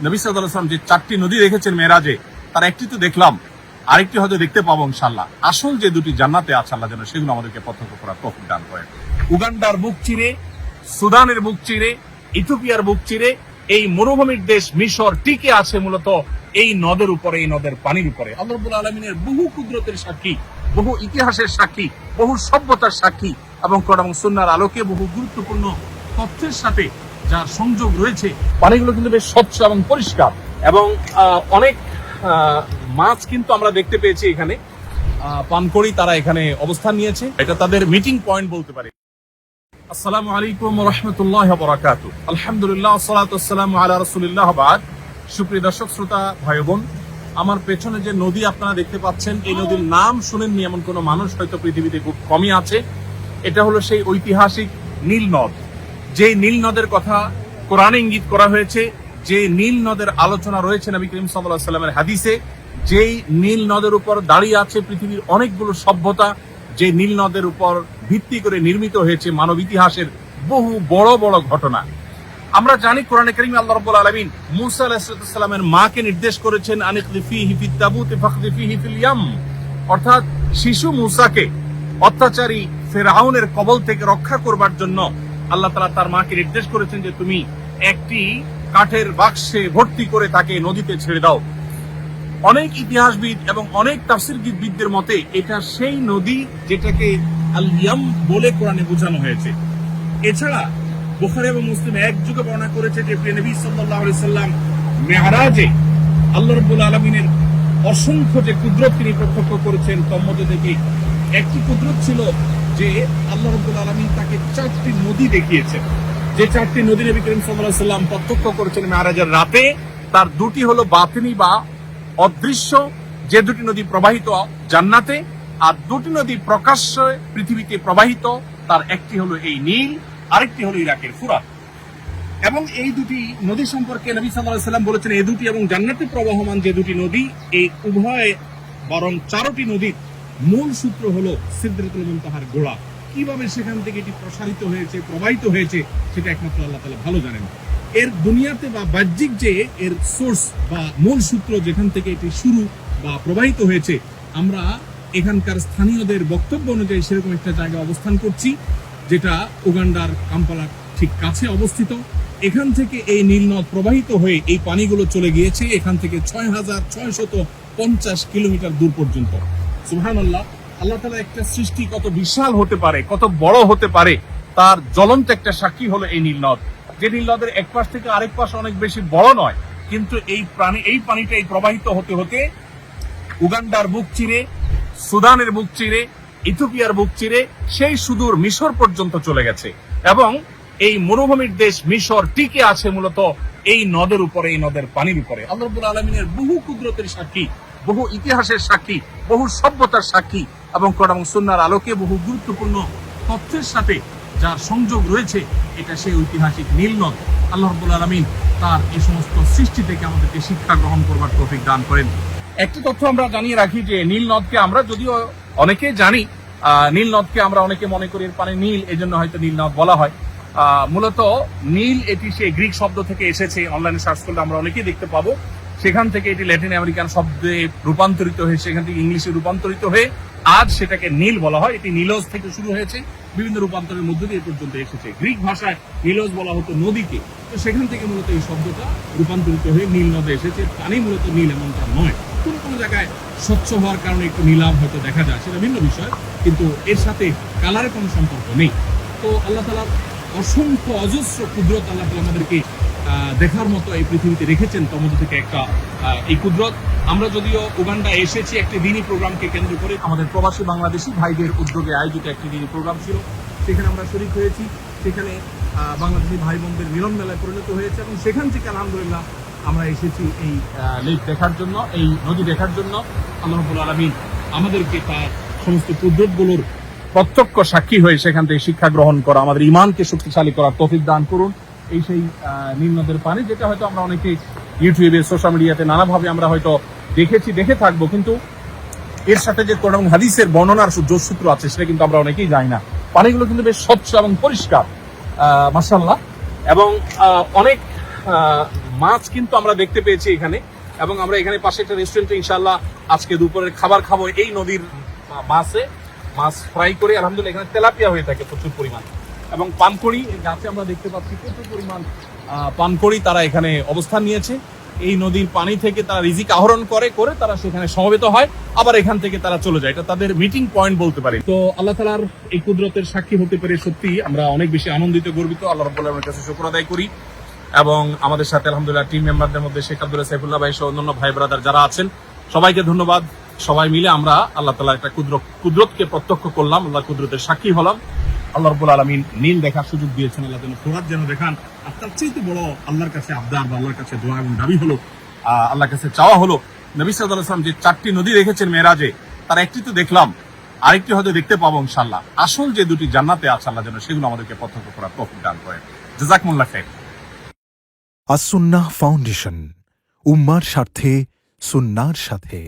নবী সাল্লাল্লাহু আলাইহি ওয়াসাল্লাম যে 4টি নদী দেখেছেন মেরাজে, তার একটি তো দেখলাম, আরেকটি হয়তো দেখতে পাবো ইনশাআল্লাহ। আসল যে দুটি জান্নাতে আছে আল্লাহ যেন সেগুলো আমাদেরকে প্রত্যক্ষ করার তৌফিক দান করেন। উগান্ডার বুক চিরে, সুদানের বুক চিরে, ইথিওপিয়ার বুক চিরে এই মরুভূমির দেশ মিশর টিকে আছে মূলত এই নদের উপরে, এই নদের পানির উপরে। আল্লাহ রাব্বুল আলামিনের বহু কুদরতের সাক্ষী, বহু ইতিহাসের সাক্ষী, বহু সভ্যতার সাক্ষী এবং কোরআন এবং সুন্নাহর আলোকে বহু গুরুত্বপূর্ণ তথ্যের সাথে যার সংযোগ রয়েছে। পানিগুলো কিন্তু বেশ স্বচ্ছ এবং পরিষ্কার এবং অনেক মাছ কিন্তু আমরা দেখতে পেয়েছি এখানে পানকড়ি তারা এখানে অবস্থান নিয়েছে। এটা তাদের মিটিং পয়েন্ট বলতে পারে। আসসালামু আলাইকুম ওয়া রাহমাতুল্লাহি ওয়া বারাকাতুহু। আলহামদুলিল্লাহ ওয়াসসালাতু ওয়াসসালামু আলা রাসূলিল্লাহ ওয়া বাদ। সুপ্রিয় দর্শক শ্রোতা ভাই বোন, আমার পেছনে যে নদী আপনারা দেখতে পাচ্ছেন, এই নদীর নাম শুনেননি এমন কোনো মানুষ হয়তো পৃথিবীতে খুব কমই আছে। এটা হলো সেই ঐতিহাসিক নীল নদ, যে নীল নদের কথা কোরআনে ইঙ্গিত করা হয়েছে, যে নীল নদের আলোচনা রয়েছে নবী করিম সাল্লাল্লাহু আলাইহি ওয়াসাল্লামের হাদিসে। যেই নীল নদের উপর দাঁড়িয়ে আছে পৃথিবীর অনেকগুলো সভ্যতা, যে নীল নদের উপর ভিত্তি করে নির্মিত হয়েছে মানব ইতিহাসের বহু বড় বড় ঘটনা। আমরা জানি কোরআনে কারীমে আল্লাহ রাব্বুল আলামিন মূসা আলাইহিস সালামের মাকে নির্দেশ করেছেন আনিকলিফিহি ফিত তাবুতি ফাখদিফিহি ফিল ইয়াম, অর্থাৎ শিশু মূসাকে অত্যাচারী ফিরআউনের কবল থেকে রক্ষা করবার জন্য আল্লাহ তাআলা তার মাকে নির্দেশ করেছেন যে তুমি একটি কাঠের বাক্সে ভর্তি করে তাকে নদীতে ছেড়ে দাও। অনেক ইতিহাসবিদ এবং অনেক তাফসীরবিদদের মতে এটা সেই নদী যেটাকে আল ইয়াম বলে কোরআনে বোঝানো হয়েছে। এছাড়া বুখারী এবং মুসলিম একযোগে বর্ণনা করেছে যে প্রিয় নবী সাল্লাল্লাহু আলাইহি সাল্লাম মেরাজে আল্লাহ রাব্বুল আলামিনের অসংখ্য যে কুদরত তিনি প্রত্যক্ষ করেছেন, তার মধ্যে থেকে একটি কুদরত ছিল যে আল্লাহ রাব্বুল আলামিন তাকে 4টি নদী দেখিয়েছেন। যে 4টি নদী নবী করিম সাল্লাল্লাহু আলাইহি সাল্লাম প্রত্যক্ষ করেছেন মেরাজের রাতে, তার দুটি হলো বাতিনি বা অদৃশ্য, যে দুটি নদী প্রবাহিত জান্নাতে, আর দুটি নদী প্রকাশ্যে পৃথিবীতে প্রবাহিত। তার একটি হলো এই নীল, আরেকটি হলো ইরাকের ফুরাত। এবং এই দুটি নদী সম্পর্কে নবী সাল্লাল্লাহু আলাইহি সাল্লাম বলেছেন এই দুটি এবং জান্নাতে প্রবাহমান যে দুটি নদী, এই উভয় বরং 4টি নদীর মূল সূত্র হলো সিদরাতুল মুনতাহার গোড়া। কিভাবে সেখান থেকে এটি প্রসারিত হয়েছে, প্রবাহিত হয়েছে, সেটা একমাত্র আল্লাহ তাআলা ভালো জানেন। এর দুনিয়াতে বা বাহ্যিক যে এর সোর্স বা মূল সূত্র যেখান থেকে এটি শুরু বা প্রবাহিত হয়েছে, আমরা এখানকার স্থানীয়দের বক্তব্য অনুযায়ী সেরকম একটা জায়গায় অবস্থান করছি যেটা উগান্ডার কাম্পালার ঠিক কাছে অবস্থিত। এখান থেকে এই নীল নদ প্রবাহিত হয়ে এই পানিগুলো চলে গিয়েছে এখান থেকে 6650 কিলোমিটার দূর পর্যন্ত। সুবহানাল্লাহ, আল্লাহ তাআলা একটা সৃষ্টি কত বিশাল হতে পারে, কত বড় হতে পারে, তার জ্বলন্ত একটা সাক্ষী হলো এই নীল নদ। যে নীল নদের এক পাশ থেকে আরেক পাশ অনেক বেশি বড় নয়, কিন্তু এই পানিটাই প্রবাহিত হতে হতে উগান্ডার বুক চিরে, সুদানের বুক চিরে, ইথিওপিয়ার বুক চিরে সেই সুদূর মিশর পর্যন্ত চলে গেছে। এবং এই মরুভূমির দেশ মিশর টিকে আছে মূলত এই নদের উপরে, এই নদের পানির উপরে। আল্লাহ রাব্বুল আলামিনের বহু কুদরতের সাক্ষী, বহু ইতিহাসের সাক্ষী, বহু সভ্যতার সাক্ষী এবং কোরআন এবং সুন্নাহর আলোকে বহু গুরুত্বপূর্ণ তথ্যের সাথে যার সংযোগ রয়েছে, এটা সেই ঐতিহাসিক নীল নদ। আল্লাহ রাব্বুল আলামিন তার এই সমস্ত সৃষ্টি থেকে আমাদেরকে শিক্ষা গ্রহণ করবার তৌফিক দান করেন। একটি তথ্য আমরা জানিয়ে রাখি যে নীল নদকে আমরা যদিও অনেকে জানি, নীল নদকে আমরা অনেকে মনে করি এর পানি নীল, এজন্য হয়তো নীল নদ বলা হয়। মূলত নীল এটি সেই গ্রিক শব্দ থেকে এসেছে। অনলাইনে সার্চ করলে আমরা অনেকেই দেখতে পাবো। সেখান থেকে এটি ল্যাটিন আমেরিকান শব্দে রূপান্তরিত হয়ে সেখান থেকে ইংলিশে রূপান্তরিত হয়ে আজ সেটাকে নীল বলা হয়। এটি নীলজ থেকে শুরু হয়েছে, বিভিন্ন রূপান্তরের মধ্য দিয়ে পর্যন্ত এসেছে। গ্রিক ভাষায় নীলজ বলা হতো নদীকে, তো সেখান থেকে মূলত এই শব্দটা রূপান্তরিত হয়ে নীল নদে এসেছে। পানি মূলত নীল এমনটা নয়, কোন কোনো জায়গায় স্বচ্ছ হওয়ার কারণে একটু নীলাভ হয়তো দেখা যায়, সেটা ভিন্ন বিষয়, কিন্তু এর সাথে কালারের কোনো সম্পর্ক নেই। তো আল্লাহ তাআলার অসংখ্য অজস্র কুদরত আল্লাহ তাআলা আমাদেরকে দেখার মতো এই পৃথিবীতে রেখেছেন। তার মধ্যে থেকে একটা এই কুদরত। আমরা যদিও উগান্ডা এসেছি একটি দিনী প্রোগ্রামকে কেন্দ্র করে, আমাদের প্রবাসী বাংলাদেশি ভাইদের উদ্যোগে আয়োজিত একটি দিনী প্রোগ্রাম ছিল, সেখানে আমরা শরীক হয়েছি। সেখানে বাংলাদেশি ভাই বোনদের মিলন মেলায় পরিণত হয়েছে এবং সেখান থেকে আলহামদুলিল্লাহ আমরা এসেছি এই লেক দেখার জন্য, এই নদী দেখার জন্য। আল্লাহ রাব্বুল আলামিন আমাদেরকে তার সমস্ত কুদরতগুলোর প্রত্যক্ষ সাক্ষী হয়ে সেখান থেকে শিক্ষা গ্রহণ করা, আমাদের ইমানকে শক্তিশালী করার তৌফিক দান করুন। এই সেই নীল নদের পানি, যেটা হয়তো আমরা অনেকে ইউটিউবে, সোশ্যাল মিডিয়াতে নানাভাবে আমরা হয়তো দেখে থাকবো, কিন্তু এর সাথে যে কোরআন এবং হাদিসের বর্ণনার যোগসূত্র আছে সেটা কিন্তু আমরা অনেকেই জানি না। পানিগুলো কিন্তু বেশ স্বচ্ছ এবং পরিষ্কার, মাশাআল্লাহ। এবং অনেক মাছ কিন্তু আমরা দেখতে পেয়েছি এখানে, এবং আমরা এখানে পাশে একটা রেস্টুরেন্টে ইনশাআল্লাহ আজকে দুপুরের খাবার খাবো এই নদীর মাছ ফ্রাই করে। আলহামদুলিল্লাহ এখানে তেলাপিয়া হয়ে থাকে প্রচুর পরিমাণ, এবং পানকড়ি গাছে আমরা দেখতে পাচ্ছি প্রচুর পরিমাণ পানকড়ি তারা এখানে অবস্থান নিয়েছে। এই নদীর পানি থেকে তারা রিজিক আহরণ করে তারা সেখানে সমবেত হয়, আবার এখান থেকে তারা চলে যায়। এটা তাদের মিটিং পয়েন্ট বলতে পারে। তো আল্লাহ তাআলার এই কুদরতের সাক্ষী হতে পেরে সত্যি আমরা অনেক বেশি আনন্দিত, গর্বিত। আল্লাহ রাব্বুল আলামিনের কাছে শুকর আদায় করি। এবং আমাদের সাথে আলহামদুলিল্লাহ টিম মেম্বারদের মধ্যে শেখ আব্দুল্লাহ সাইফুল্লাহ ভাই সহ অন্যান্য ভাই ব্রাদার যারা আছেন, সবাইকে ধন্যবাদ। সবাই মিলে আমরা আল্লাহ তাআলার একটা কুদরতকে প্রত্যক্ষ করলাম, আল্লাহ কুদরতের সাক্ষী হলাম। আল্লাহ রাব্বুল আলামিন নীল দেখার সুযোগ দিয়েছেন, আল্লাহ যেন ফোরাত যেন দেখান। আর তার চেয়ে বড় আল্লাহর কাছে আবদার বা আল্লাহর কাছে দোয়া এবং দাবি হলো, আল্লাহর কাছে চাওয়া হলো, নবী সাল্লাল্লাহু আলাইহি ওয়াসাল্লাম যে 4টি নদী দেখেছেন মেরাজে, তার একটি তো দেখলাম, আরেকটি হয়তো দেখতে পাবো ইনশাআল্লাহ। আসল যে দুটি জান্নাতে আছে আল্লাহ যেন সেগুলো আমাদেরকে প্রত্যক্ষ করার তৌফিক দান করেন। জাযাকুমুল্লাহ খাইর। আসুন্নাহ ফাউন্ডেশন, উম্মার স্বার্থে সুন্নাহর সাথে।